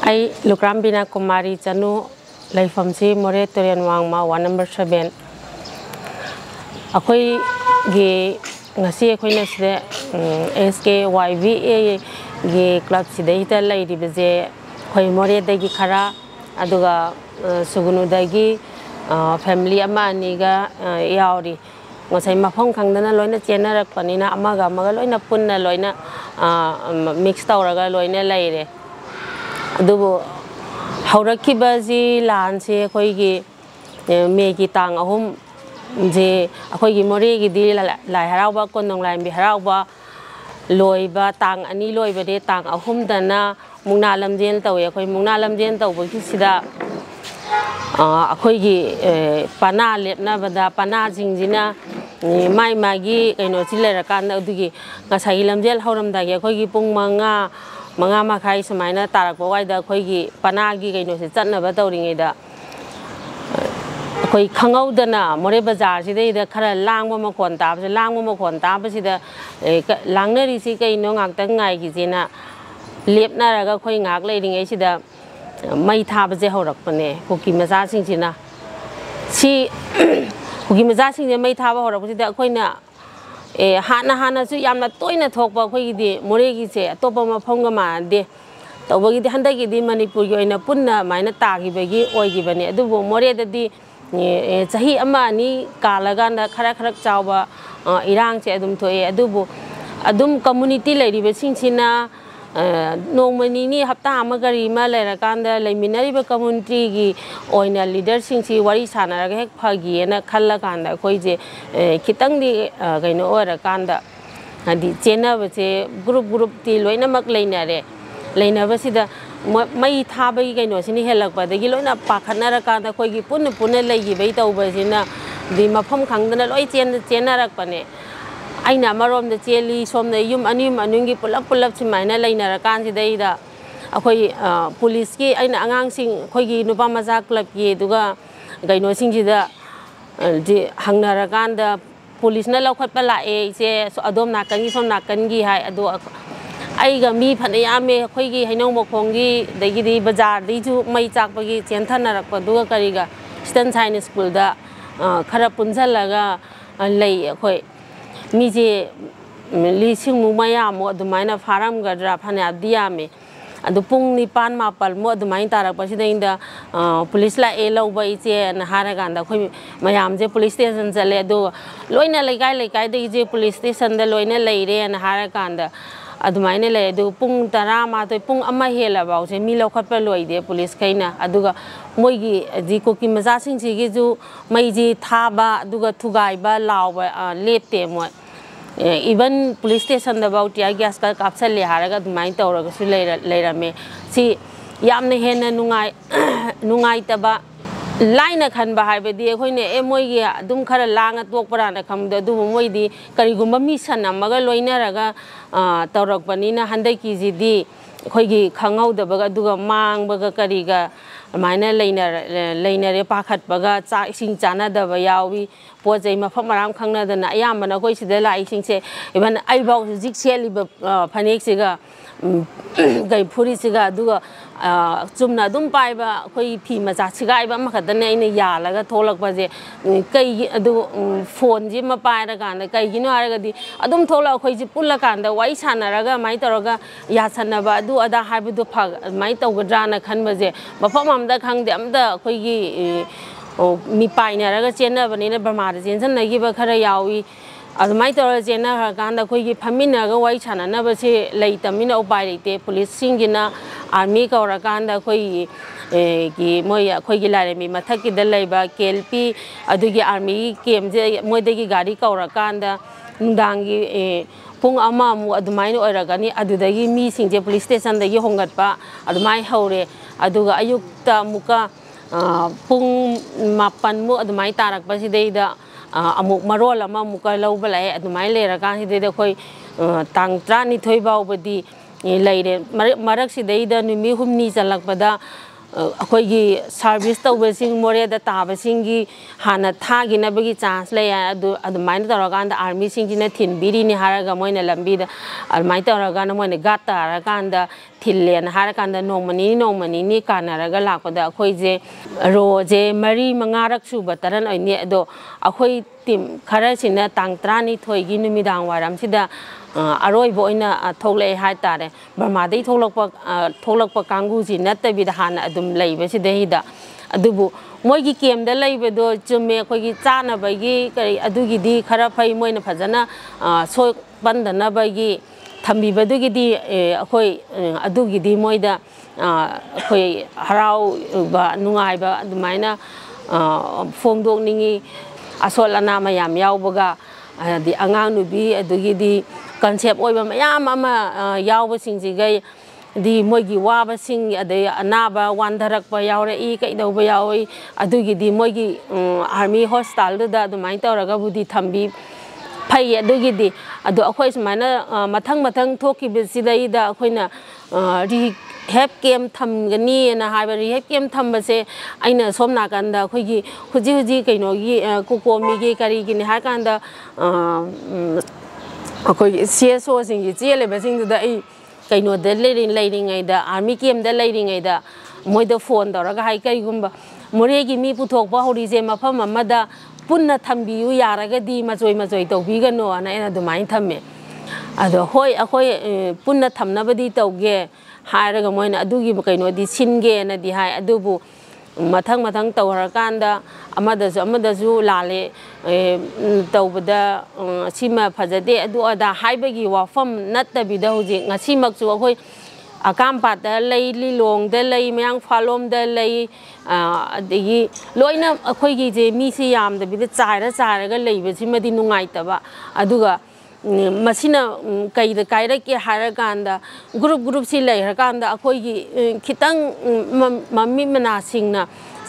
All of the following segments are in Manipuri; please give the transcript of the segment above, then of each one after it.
I Lukrambina Kumari Chanu Laifamsi More Torian Wangma 1 number 7 Akoi ge ngasi akoi nasde SKYVA ge club sidahita lairi beje khoi more dagi khara aduga sugunu dagi family ama ani ga yauri ngosai mafong khangdana loina chenarak panina amaga loina punna loina mix tawraga loina laire adubu haurakiba ji lanse khoigi megi tang ahum je akhoi gi more gi di lai harauba konong lai bi harauba loiba tang ani loiba de tang ahum dana mungna lamjen tawe akhoi mungna lamjen tawba ki sida akhoi gi pana lepna bada pana jingjina mai magi kaino chilera kan adugi ngasai lamjel hauram da gi akhoi gi pung manga makhai sumaina tarak bo waida akhoi gi pana gi kaino se chatna ba tawringai da akhoi khangau dana more bazar sidai da khara langba makhon tabse langba makhon tabsida langnari si kaino ngakta ngai gi jena lepna raga akhoi ngak leiringai sida mai thabje horakpane kuki maza singchina si kuki maza singje mai thaba horakpasida akhoi hana su yamna toina thokpa akhoi gi more gi se atopa mafamga ma de tawbagi di handagi di manipur gi oina punna maina tagi bagi oigi bani adubu more da di chahi ama ni kalaga na khara chawba irang che adum thoe adum community lairibe singchina nongmani ni hapta ama gari ma lera kanda leiminari ba community gi oina leader singchi wari sanaraga hek phagi na khalla kanda koi je khitang di gaino ora kanda adi chena bache group ti loina mak leina basida mai thabai gaino sini helak ba dagi loina pakhanara kanda koi gi punna leigi bai tawba sina di mafam khangdana loi chenarak pane aina marom da cheli somna yum anungi pulap simaina leina kan sidai da akhoi police ki aina angang sing khoi gi nupa maza club ki duga gaino sing ji da ji hangnara kan da police na lokhat pala se adom nakan gi som nakan gi hai adu ai ga mi phane yame khoi gi hainong mokhong gi dagi di bazar di ju mai chak pa gi chenthana rak pa duga kari ga Eastern Chinese School da khara punjalaga lei akhoi mi je li sing mu maya mo adumaina faram gadra phane adiame adu pung ni pan mapal mo adumain tarak pasida inda police la lawba iche na haraga anda khoi mayam je police station jale adu loina lekai de je police station da loina leire na haraga anda adumaina le adu pung tara ma toi pung ama hela baw se mi lokhat pa loide police kaina aduga moigi ji koki maza sing ji gi ju mai ji thaba aduga thugai ba lawba lepte mo even police station da about ya gas ka kapsal le haraga dumai tawraga su leirame si yamne hena nungai taba laina khanba haibedi khoine moigi adum khara langa tokpara na khamda du moidi karigumba mission amaga loina raga tawrak panina handai ki ji di khoigi khangau da baga duga mang baga kariga maina leina re pakhat baga cha sing chana da ba yawi pojai mafam maram khangna da na ayamana koi sida lai sing se even ai baw jik seli ba phanek siga gai phuri siga duga chumna dum pai ba khoi phi macha sigai ba makha dane ina yalaga tholak ba je kai adu phone ji ma pai ra kan kai gino araga di adum thola khoi ji pulla kan da wai sanaraga mai toroga ya sanna ba adu ada haibu du phag mai tawgadra na khan ba je mafam amda khangde amda khoi gi mi pai na raga chena bani na Burma da jensan na gi ba khara yawi adumai tor chena kan da khoi gi phamina ga wai chana na ba se lei tamina upai leite police singina army ka ora kan da khoi gi moya khoi gi lare mi mathak ki da leiba KLP adugi army kem je moi de gi gari ka ora kan da nungdang gi pung ama mu adumai no ora gani adudagi mi singje police station da gi hongat pa adumai haure aduga ayukta muka pung mapan mu adumai tarak pasidei da amuk marol ama muka lawba lai adumai lera kan sidei da khoi tang trani thoi baw badi leire marak sidei da numi humni chalak pada ꯑꯩꯈꯣꯏꯒꯤ ꯁꯥꯔꯚꯤꯁ ꯇꯧꯕꯁꯤꯡ ꯃꯣꯔꯦꯗ ꯇꯥꯕꯁꯤꯡꯒꯤ ꯍꯥꯟꯅ ꯊꯥꯈꯤꯅꯕꯒꯤ ꯆꯥꯟꯁ ꯂꯩ ꯑꯗꯨꯃꯥꯏꯅ ꯇꯧꯔꯀꯥꯟꯗ ꯑꯥꯔꯃꯤꯁꯤꯡꯁꯤꯅ ꯊꯤꯟꯕꯤꯔꯤꯅꯤ ꯍꯥꯏꯔꯒ ꯃꯣꯏꯅ ꯂꯝꯕꯤꯗ ꯑꯗꯨꯃꯥꯏꯅ ꯇꯧꯔꯀꯥꯟꯗ ꯃꯣꯏꯅ ꯒꯥꯠ ꯇꯥꯔꯀꯥꯟꯗ ꯊꯤꯜꯂꯦꯅ ꯍꯥꯏꯔꯀꯥꯟꯗ ꯅꯣꯡꯃ ꯅꯤꯅꯤ ꯀꯥꯟꯅꯔꯒ ꯂꯥꯛꯄꯗ ꯑꯩꯈꯣꯏꯁꯦ ꯔꯣꯁꯦ 4-5ꯔꯛ ꯁꯨꯕ ꯇꯔꯟ ꯑꯣꯏꯅꯤ ꯑꯗꯣ ꯑꯩꯈꯣꯏ ꯇꯤꯝ ꯈꯔꯁꯤꯅ ꯇꯥꯡ 12ꯒꯤ ꯅꯨꯃꯤꯗꯥꯡ ꯋꯥꯏꯔꯝꯁꯤꯗ ꯑꯔꯣꯏꯕ ꯑꯣꯏꯅ ꯊꯣꯛꯂꯛꯑꯦ ꯍꯥꯏꯇꯥꯔꯦ ꯕꯔꯃꯥꯗꯩ ꯊꯣꯛꯂꯛꯄ ꯀꯥꯡꯕꯨꯁꯤ ꯅꯠꯇꯕꯤꯗ ꯍꯥꯟꯅ ꯑꯗꯨꯝ ꯂꯩꯕꯁꯤꯗꯩꯗ ꯑꯗꯨꯕꯨ ꯃꯣꯏꯒꯤ ꯀꯦꯝꯗ ꯂꯩꯕꯗꯣ ꯆꯨꯝꯃꯦ ꯑꯩꯈꯣꯏꯒꯤ ꯆꯥꯅꯕꯒꯤ ꯀꯔꯤ ꯑꯗꯨꯒꯤꯗꯤ ꯈꯔ ꯐꯩ ꯃꯣꯏꯅ ꯐꯖꯅ ꯁꯣꯛꯄꯟꯗꯅꯕꯒꯤ ꯊꯝꯕꯤꯕꯗꯨꯒꯤꯗꯤ ꯑꯩꯈꯣꯏ ꯑꯗꯨꯒꯤꯗꯤ ꯃꯣꯏꯗ ꯑꯩꯈꯣꯏ ꯍꯔꯥꯎꯕ ꯅꯨꯡꯉꯥꯏꯕ ꯑꯗꯨꯃꯥꯏꯅ ꯐꯣꯡꯗꯣꯛꯅꯤꯡꯉꯤ ꯑꯁꯣꯜ ꯑꯅꯥ ꯃꯌꯥꯝ ꯌꯥꯎꯕꯒ ꯍꯥꯏꯗꯤ ꯑꯉꯥꯡ ꯅꯨꯕꯤ ꯑꯗꯨꯒꯤꯗꯤ ꯀꯟꯁꯦꯞ ꯑꯣꯏꯕ ꯃꯌꯥꯝ ꯑꯃ ꯌꯥꯎꯕꯁꯤꯡꯁꯤꯒ ꯗꯤ ꯃꯣꯏꯒꯤ ꯋꯥꯕꯁꯤꯡ ꯑꯗꯩ ꯑꯅꯥꯕ ꯋꯥꯟꯊꯔꯛꯄ ꯌꯥꯎꯔꯛꯏ ꯀꯩꯗꯧꯕ ꯌꯥꯎꯏ ꯑꯗꯨꯒꯤꯗꯤ ꯃꯣꯏꯒꯤ ꯑꯥꯔꯃꯤ ꯍꯣꯁꯄꯤꯇꯥꯜꯗꯨꯗ ꯑꯗꯨꯃꯥꯏꯅ ꯇꯧꯔꯒꯕꯨꯗꯤ ꯊꯝꯕꯤ ꯐꯩ ꯑꯗꯨꯒꯤꯗꯤ ꯑꯗꯣ ꯑꯩꯈꯣꯏ ꯁꯨꯃꯥꯏꯅ ꯃꯊꯪ ꯊꯣꯛꯈꯤꯕꯁꯤꯗꯩꯗ ꯑꯩꯈꯣꯏꯅ ꯔꯤꯍꯦꯞ ꯀꯦꯝ ꯊꯝꯒꯅꯤꯅ ꯍꯥꯏꯕ ꯔꯤꯍꯦꯞ ꯀꯦꯝ ꯊꯝꯕꯁꯦ ꯑꯩꯅ ꯁꯣꯝ ꯅꯥꯀꯟꯗ ꯑꯩꯈꯣꯏꯒꯤ ꯍꯧꯖꯤꯛ ꯀꯩꯅꯣꯒꯤ ꯀꯨꯀꯣꯃꯤꯒꯤ ꯀꯔꯤꯒꯤꯅꯤ ꯍꯥꯏꯔꯀꯥꯟꯗ ꯑꯩꯈꯣꯏꯒꯤ CSOꯁꯤꯡꯒꯤ ꯆꯦꯜꯂꯤꯕꯁꯤꯡꯗꯨꯗ ꯑꯩ ꯀꯩꯅꯣꯗ ꯂꯩꯔꯤꯉꯩꯗ ꯑꯥꯔꯃꯤ ꯀꯦꯝꯗ ꯂꯩꯔꯤꯉꯩꯗ ꯃꯣꯏꯗ ꯐꯣꯟ ꯇꯧꯔꯒ ꯍꯥꯏ ꯀꯔꯤꯒꯨꯝꯕ ꯃꯣꯔꯦꯒꯤ ꯃꯤ ꯄꯨꯊꯣꯛꯄ ꯍꯧꯔꯤꯁꯦ ꯃꯐꯝ ꯑꯃꯗ ꯄꯨꯟꯅ ꯊꯝꯕꯤꯌꯨ ꯌꯥꯔꯒꯗꯤ ꯃꯆꯣꯏ ꯇꯧꯕꯤꯒꯅꯣꯅ ꯑꯩꯅ ꯑꯗꯨꯃꯥꯏꯅ ꯊꯝꯃꯦ ꯑꯗꯣ ꯍꯣꯏ ꯑꯩꯈꯣꯏ ꯄꯨꯟꯅ ꯊꯝꯅꯕꯗꯤ ꯇꯧꯒꯦ ꯍꯥꯏꯔꯒ ꯃꯣꯏꯅ ꯑꯗꯨꯒꯤ ꯀꯩꯅꯣꯗꯤ ꯁꯤꯟꯒꯦꯅꯗꯤ ꯍꯥꯏ ꯑꯗꯨꯕꯨ ꯃꯊꯪ ꯇꯧꯔꯀꯥꯟꯗ ꯑꯃꯗꯁꯨ ꯂꯥꯜꯂꯦ ꯇꯧꯕꯗ ꯁꯤꯃ ꯐꯖꯗꯦ ꯑꯗꯨ ꯑꯗꯥ ꯍꯥꯏꯕꯒꯤ ꯋꯥꯐꯝ ꯅꯠꯇꯕꯤꯗ ꯍꯧꯖꯤꯛ ꯉꯁꯤꯃꯛꯁꯨ ꯑꯩꯈꯣꯏ ꯑꯀꯥꯝꯄꯥꯠꯇ ꯂꯩ ꯂꯤꯂꯣꯡꯗ ꯂꯩ ꯃꯌꯥꯡꯐꯥꯟꯂꯣꯝꯗ ꯂꯩ ꯑꯗꯒꯤ ꯂꯣꯏꯅ ꯑꯩꯈꯣꯏꯒꯤꯁꯦ ꯃꯤꯁꯦ ꯌꯥꯝꯗꯕꯤꯗ ꯆꯥꯏꯔꯒ ꯂꯩꯕꯁꯤꯃꯗꯤ ꯅꯨꯡꯉꯥꯏꯇꯕ ꯑꯗꯨꯒ ꯃꯁꯤꯅ ꯀꯩꯗ ꯀꯥꯏꯔꯛꯀꯦ ꯍꯥꯏꯔꯀꯥꯟꯗ ꯒ꯭ꯔꯨꯞꯁꯤ ꯂꯩꯔꯀꯥꯟꯗ ꯑꯩꯈꯣꯏꯒꯤ ꯈꯤꯇꯪ ꯃꯃꯤꯠ ꯃꯅꯥꯁꯤꯡꯅ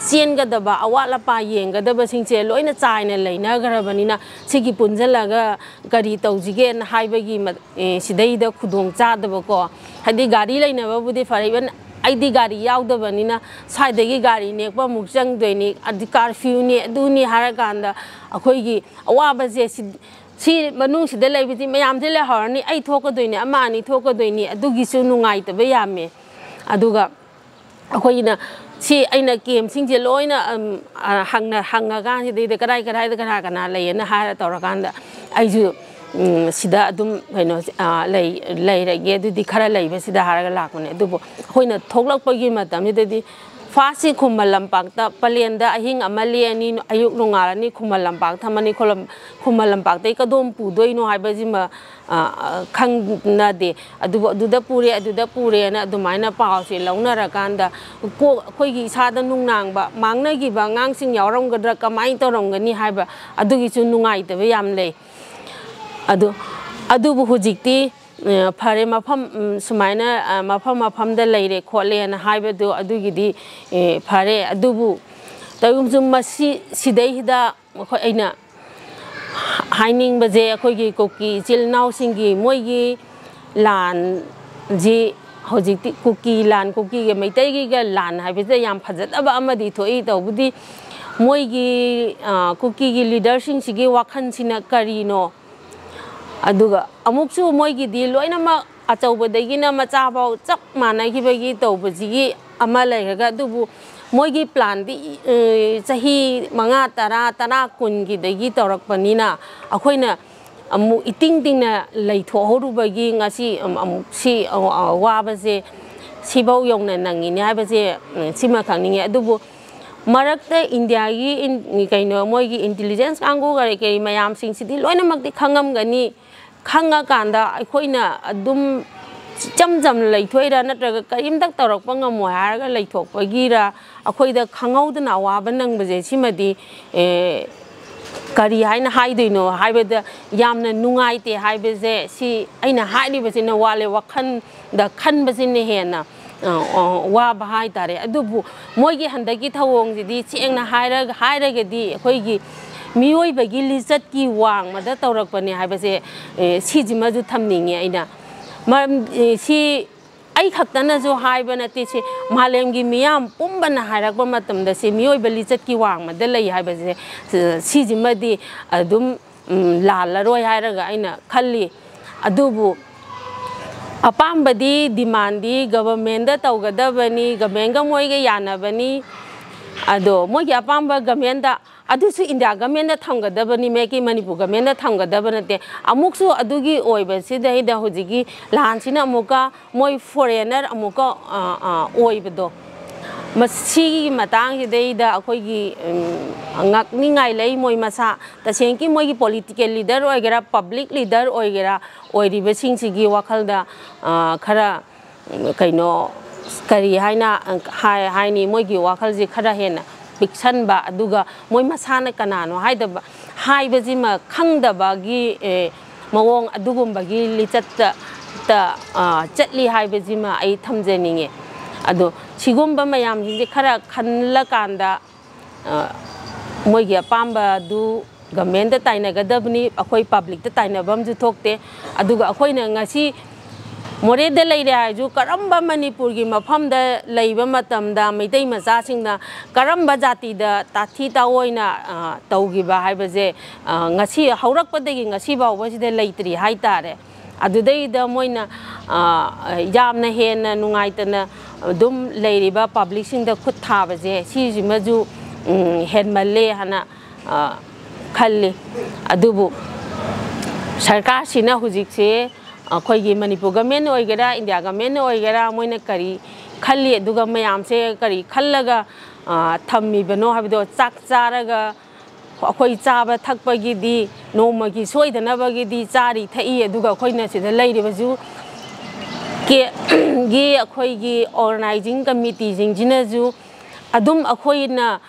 ꯆꯦꯟꯒꯗꯕ ꯑꯋꯥꯠ ꯑꯄꯥ ꯌꯦꯡꯒꯗꯕꯁꯤꯡꯁꯦ ꯂꯣꯏꯅ ꯆꯥꯏꯅ ꯂꯩꯅꯈ꯭ꯔꯕꯅꯤꯅ ꯁꯤꯒꯤ ꯄꯨꯟꯁꯤꯜꯂꯒ ꯀꯔꯤ ꯇꯧꯁꯤꯒꯦꯅ ꯍꯥꯏꯕꯒꯤ ꯁꯤꯗꯩꯗ ꯈꯨꯗꯣꯡ ꯆꯥꯗꯕꯀꯣ ꯍꯥꯏꯗꯤ ꯒꯥꯔꯤ ꯂꯩꯅꯕꯕꯨꯗꯤ ꯐꯔꯦ ꯏꯚꯟ ꯑꯩꯗꯤ ꯒꯥꯔꯤ ꯌꯥꯎꯗꯕꯅꯤꯅ ꯁ꯭ꯋꯥꯏꯗꯒꯤ ꯒꯥꯔꯤ ꯅꯦꯛꯄ ꯑꯃꯨꯛ ꯆꯪꯗꯣꯏꯅꯤ ꯀꯥꯔꯐ꯭ꯌꯨꯅꯤ ꯑꯗꯨꯅꯤ ꯍꯥꯏꯔꯀꯥꯟꯗ ꯑꯩꯈꯣꯏꯒꯤ ꯑꯋꯥꯕꯁꯦ ꯁꯤ ꯃꯅꯨꯡꯁꯤꯗ ꯂꯩꯕꯁꯤ ꯃꯌꯥꯝꯁꯦ ꯂꯩꯍꯧꯔꯅꯤ ꯑꯩ ꯊꯣꯛꯀꯗꯣꯏꯅꯤ ꯑꯃ ꯑꯅꯤ ꯊꯣꯛꯀꯗꯣꯏꯅꯤ ꯑꯗꯨꯒꯤꯁꯨ ꯅꯨꯡꯉꯥꯏꯇꯕ ꯌꯥꯝꯃꯦ ꯑꯗꯨꯒ ꯑꯩꯈꯣꯏꯅ ꯁꯤ ꯑꯩꯅ ꯀꯦꯝꯁꯤꯡꯁꯦ ꯂꯣꯏꯅ ꯍꯪꯉꯀꯥꯟꯁꯤꯗꯩꯗ ꯀꯗꯥꯏꯗ ꯀꯅꯥ ꯂꯩꯌꯦꯅ ꯍꯥꯏꯔ ꯇꯧꯔꯀꯥꯟꯗ ꯑꯩꯁꯨ ꯁꯤꯗ ꯑꯗꯨꯝ ꯀꯩꯅꯣ ꯂꯩꯔꯒꯦ ꯑꯗꯨꯗꯤ ꯈꯔ ꯂꯩꯕꯁꯤꯗ ꯍꯥꯏꯔꯒ ꯂꯥꯛꯄꯅꯦ ꯑꯗꯨꯕꯨ ꯑꯩꯈꯣꯏꯅ ꯊꯣꯛꯂꯛꯄꯒꯤ ꯃꯇꯝꯁꯤꯗꯗꯤ ꯐꯥꯔꯁꯁꯤ ꯈꯨꯃꯟ ꯂꯝꯄꯥꯛꯇ ꯄꯂꯦꯟꯗ ꯑꯍꯤꯡ ꯑꯃ ꯂꯦꯛꯑꯅꯤ ꯑꯌꯨꯛ ꯅꯣꯡꯉꯥꯜꯂꯅꯤ ꯈꯨꯃꯟ ꯂꯝꯄꯥꯛ ꯊꯝꯃꯅꯤ ꯈꯨꯃꯟ ꯂꯝꯄꯥꯛꯇꯩ ꯀꯗꯣꯝ ꯄꯨꯗꯣꯏꯅꯣ ꯍꯥꯏꯕꯁꯤꯃ ꯈꯪꯅꯗꯦ ꯑꯗꯨꯕꯨ ꯑꯗꯨꯗ ꯄꯨꯔꯦꯅ ꯑꯗꯨꯃꯥꯏꯅ ꯄꯥꯎꯁꯦ ꯂꯧꯅꯔꯀꯥꯟꯗ ꯑꯩꯈꯣꯏꯒꯤ ꯏꯁꯥꯗ ꯅꯨꯡꯅꯥꯡꯕ ꯃꯥꯡꯅꯈꯤꯕ ꯑꯉꯥꯡꯁꯤꯡ ꯌꯥꯎꯔꯝꯒꯗ꯭ꯔꯥ ꯀꯃꯥꯏꯅ ꯇꯧꯔꯝꯒꯅꯤ ꯍꯥꯏꯕ ꯑꯗꯨꯒꯤꯁꯨ ꯅꯨꯡꯉꯥꯏꯇꯕ ꯌꯥꯝ ꯂꯩ ꯑꯗꯨꯕꯨ ꯍꯧꯖꯤꯛꯇꯤ ꯐꯔꯦ ꯃꯐꯝ ꯁꯨꯃꯥꯏꯅ ꯃꯐꯝꯗ ꯂꯩꯔꯦ ꯈꯣꯠꯂꯦꯅ ꯍꯥꯏꯕꯗꯣ ꯑꯗꯨꯒꯤꯗꯤ ꯐꯔꯦ ꯑꯗꯨꯕꯨ ꯇꯧꯒꯨꯝꯁꯨ ꯁꯤꯗꯩꯁꯤꯗ ꯑꯩꯅ ꯍꯥꯏꯅꯤꯡꯕꯁꯦ ꯑꯩꯈꯣꯏꯒꯤ ꯀꯨꯀꯤ ꯏꯆꯤꯜ ꯏꯅꯥꯎꯁꯤꯡꯒꯤ ꯃꯣꯏꯒꯤ ꯂꯥꯟꯁꯤ ꯍꯧꯖꯤꯛꯇꯤ ꯀꯨꯀꯤꯒ ꯃꯩꯇꯩꯒꯤꯒ ꯂꯥꯟ ꯍꯥꯏꯕꯁꯤꯗ ꯌꯥꯝ ꯐꯖꯗꯕ ꯑꯃꯗꯤ ꯊꯣꯛꯏ ꯇꯧꯕꯗꯤ ꯃꯣꯏꯒꯤ ꯀꯨꯀꯤꯒꯤ ꯂꯤꯗꯔꯁꯤꯡꯁꯤꯒꯤ ꯋꯥꯈꯜꯁꯤꯅ ꯀꯔꯤꯅꯣ ꯑꯗꯨꯒ ꯑꯃꯨꯛꯁꯨ ꯃꯣꯏꯒꯤꯗꯤ ꯂꯣꯏꯅꯃꯛ ꯑꯆꯧꯕꯗꯒꯤꯅ ꯃꯆꯥꯐꯥꯎ ꯆꯞ ꯃꯥꯟꯅꯈꯤꯕꯒꯤ ꯇꯧꯕꯁꯤꯒꯤ ꯑꯃ ꯂꯩꯔꯒ ꯑꯗꯨꯕꯨ ꯃꯣꯏꯒꯤ ꯄ꯭ꯂꯥꯟꯗꯤ ꯆꯍꯤ 5-10 10-20ꯒꯤꯗꯒꯤ ꯇꯧꯔꯛꯄꯅꯤꯅ ꯑꯩꯈꯣꯏꯅ ꯑꯃꯨꯛ ꯏꯇꯤꯡ ꯇꯤꯡꯅ ꯂꯩꯊꯣꯛꯍꯧꯔꯨꯕꯒꯤ ꯉꯁꯤ ꯑꯃꯨꯛ ꯁꯤ ꯋꯥꯕꯁꯦ ꯁꯤꯐꯧ ꯌꯧꯅ ꯅꯪꯉꯤꯅꯦ ꯍꯥꯏꯕꯁꯦ ꯁꯤꯃ ꯈꯪꯅꯤꯡꯉꯦ ꯑꯗꯨꯕꯨ ꯃꯔꯛꯇ ꯏꯟꯗꯤꯌꯥꯒꯤ ꯀꯩꯅꯣ ꯃꯣꯏꯒꯤ ꯏꯟꯇꯦꯂꯤꯖꯦꯟꯁ ꯀꯥꯡꯕꯨ ꯀꯔꯤ ꯃꯌꯥꯝꯁꯤꯡꯁꯤꯗꯤ ꯂꯣꯏꯅꯃꯛꯇꯤ ꯈꯪꯉꯝꯒꯅꯤ ꯈꯪꯉꯀꯥꯟꯗ ꯑꯩꯈꯣꯏꯅ ꯑꯗꯨꯝ ꯏꯆꯝ ꯆꯝꯅ ꯂꯩꯊꯣꯛꯏꯔꯥ ꯅꯠꯇ꯭ꯔꯒ ꯀꯔꯤꯝꯇ ꯇꯧꯔꯛꯄ ꯉꯝꯃꯣꯏ ꯍꯥꯏꯔꯒ ꯂꯩꯊꯣꯛꯄꯒꯤꯔ ꯑꯩꯈꯣꯏꯗ ꯈꯪꯍꯧꯗꯅ ꯑꯋꯥꯕ ꯅꯪꯕꯁꯦ ꯁꯤꯃꯗꯤ ꯀꯔꯤ ꯍꯥꯏꯅ ꯍꯥꯏꯗꯣꯏꯅೋ ꯍꯥꯏꯕꯗ ꯌꯥꯝꯅ ꯅꯨꯡꯉꯥꯏꯇꯦ ꯍꯥꯏꯕꯁꯦ ꯁꯤ ꯑꯩꯅ ꯍꯥꯏꯔꯤꯕꯁꯤꯅ ꯋꯥꯠꯂꯦ ꯋꯥꯈꯜꯗ ꯈꯟꯕꯁꯤꯅ ꯍꯦꯟꯅ ꯋꯥꯕ ꯍꯥꯏꯇꯥꯔꯦ ꯑꯗꯨꯕꯨ ꯃꯣꯏꯒꯤ ꯍꯟꯗꯛꯀꯤ ꯊꯧꯑꯣꯡꯁꯤꯗꯤ ꯁꯦꯡꯅ ꯍꯥꯏꯔꯒꯗꯤ ꯑꯩꯈꯣꯏꯒꯤ ꯃꯤꯑꯣꯏꯕꯒꯤ ꯂꯤꯆꯠꯀꯤ ꯋꯥꯡꯃꯗ ꯇꯧꯔꯛꯄꯅꯦ ꯍꯥꯏꯕꯁꯦ ꯁꯤꯁꯤꯃꯁꯨ ꯊꯝꯅꯤꯡꯉꯦ ꯑꯩꯅ ꯃꯔꯝ ꯁꯤ ai khaktanaju haiba nate se malemgi miyam pumbana hairakba matamda se mioi bali chat ki wang ma de lai haiba se si jimadi adum lalaroi hairaga aina khalli adubu apambadi demandi government da tawgadabani government ga moi ga yanabani ado moi ga apamba government da adusu India government da thamgadabani meki Manipur government da thamgadabane amuksu adugi oiba sidai da hojigi lansina amuka moi foreigner amuka oibado masi matang hidai da akoigi ngakni ngai lei moi masa tasengki moi gi political leader oigera public leader oigera oiriba singsigi wakhalda khara kaino kari haina haini moi gi wakhalji khara hena piksan ba aduga moi masana kanano haidaba haibaji ma khangdaba gi mawong adugumba gi lichat ta chatli haibaji ma ai thamjeninge ado sigumba mayam jinje khara khanla kanda moi gi apamba du government da taina gadabni akoi public da taina bam ju thokte aduga akoi na ngasi more da leire haju karamba Manipur gi mafam da leiba matam da meitai macha singna karamba jati da tathi ta oina taugi ba haibaje ngasi haurak padagi ngasi bawa sida leitri haitare adudai da moina yamna hena nungaitana dum leiriba public sing da khut thabaje si jimaju henmalle hana khalli adubu sarkar sina hujik se akhoi Manipur government oigera India government oigera moina kari khalli aduga mayam se kari khallaga thammi bano habido chak charaga akhoi chaba thakpagi di nomagi soidanabagi di chari thai aduga khoina sida leiribaju ke gi akhoi gi organizing committee jingjina ju adum akhoi na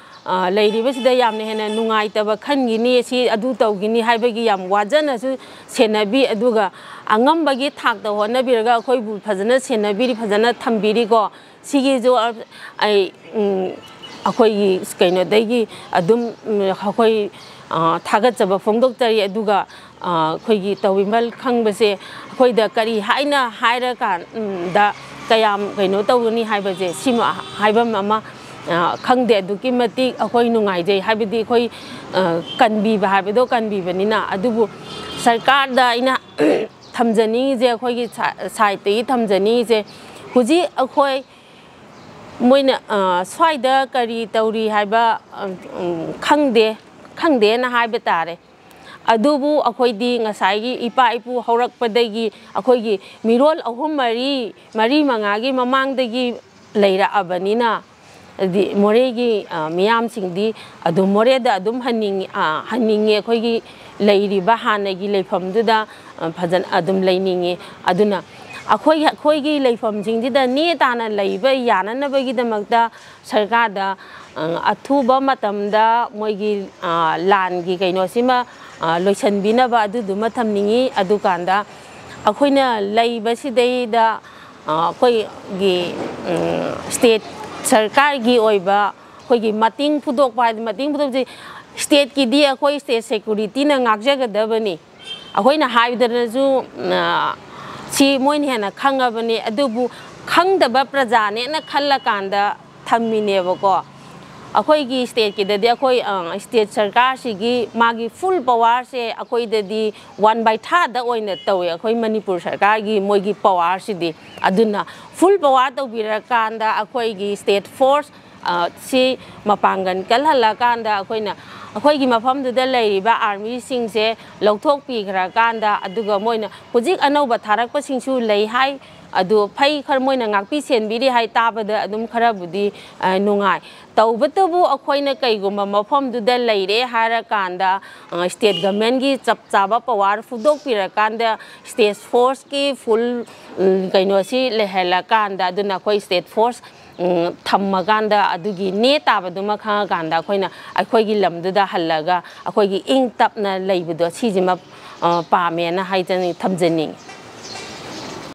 leiriba sida yamne hena nungai taba khangini si adu tawgini haibagi yam wajana su senabi aduga angambagi thakta hona birga akhoi bu phajana senabi phajana thambiri ko sigi jo ai akhoi gi kaino dai adum akhoi thagat jaba phongdok tari aduga akhoi gi tawimal khangbase akhoi da kari haina haira kan da kayam kaino tawni haibaje sima haibam ama khangde aduki mati akhoi nungai jai habidi akhoi kanbi ba habido kanbi banina adubu sarkar da ina thamjani je akhoi gi side te thamjani je huji akhoi moina swaida kari tauri haiba khangde na haiba tare adubu akhoi di ngasai gi ipa ipu horak padagi akhoi gi mirol ahum mari manga gi mamang dagi leira abanina di moregi miyam singdi adu moreda adum haningi akhoi gi leiri ba hanagi leifam duda phajan adum leiningi aduna akhoi gi leifam jingdi da ni tana leiba yana na bagi damakta sarkar da athuba matamda moigi lan gi kaino sima loisan bina ba adu duma thamningi adu kanda akhoina leiba sidai da akhoi gi state sarkar gi oiba khoi gi mating pudok pa mating pudok ji state ki di akhoi state security na ngakjagadabani akhoi na haidana ju si moin hena khangabani adubu khangdaba praja ne na khalla kanda thammine bako akhoi gi state ki dadi akhoi state sarkar si gi magi full power se akhoi dadi 1/3 da oina tawe akhoi Manipur sarkar gi moi gi power si di aduna full power to birakanda akhoi gi state force si mapangan kalhala kanda akhoina akhoi gi mafam du da leiriba army sing se lokthok pi khara kanda aduga moina hujik anauba tharak pa singsu lei hai adu phai khar moina ngakpi senbiri hai tabada adum khara budi nungai tawbatabu akhoina kaiguma mafam du da leire hara kanda state government gi chapchaba power fudok pira kanda state force ki full kaino si lehela kanda aduna khoi state force thammaganda adugi ne tabaduma khangaganda akhoina akhoigi lamduda hallaga akhoigi ing tapna leibdo sijima pamena haitani thamjani